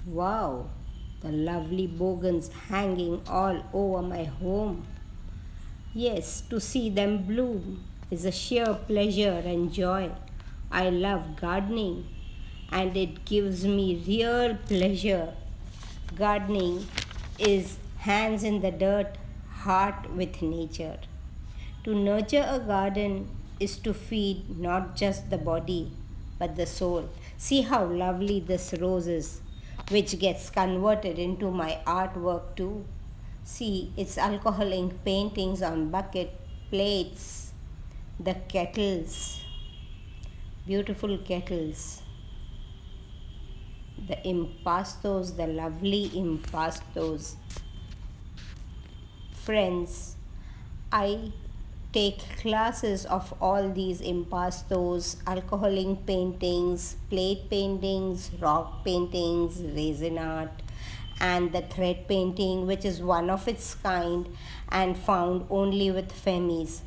Wow, the lovely bogans hanging all over my home. Yes, to see them bloom is a sheer pleasure and joy. I love gardening and it gives me real pleasure. Gardening is hands in the dirt, heart with nature. To nurture a garden is to feed not just the body but the soul. See how lovely this rose is, which gets converted into my artwork too. See, it's alcohol ink paintings on bucket, plates, the kettles, beautiful kettles, the impastos, the lovely impastos. Friends, I take classes of all these impastos, alcohol ink paintings, plate paintings, rock paintings, resin art, and the thread painting, which is one of its kind and found only with Fehmis.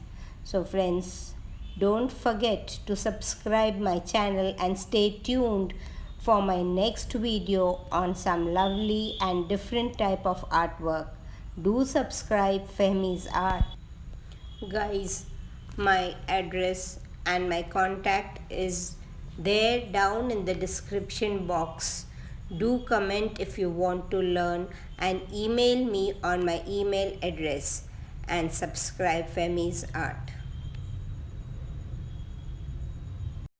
So friends, don't forget to subscribe my channel and stay tuned for my next video on some lovely and different type of artwork. Do subscribe Fehmi's Art. Guys, my address and my contact is there down in the description box. Do comment if you want to learn and email me on my email address and subscribe Fehmi's Art.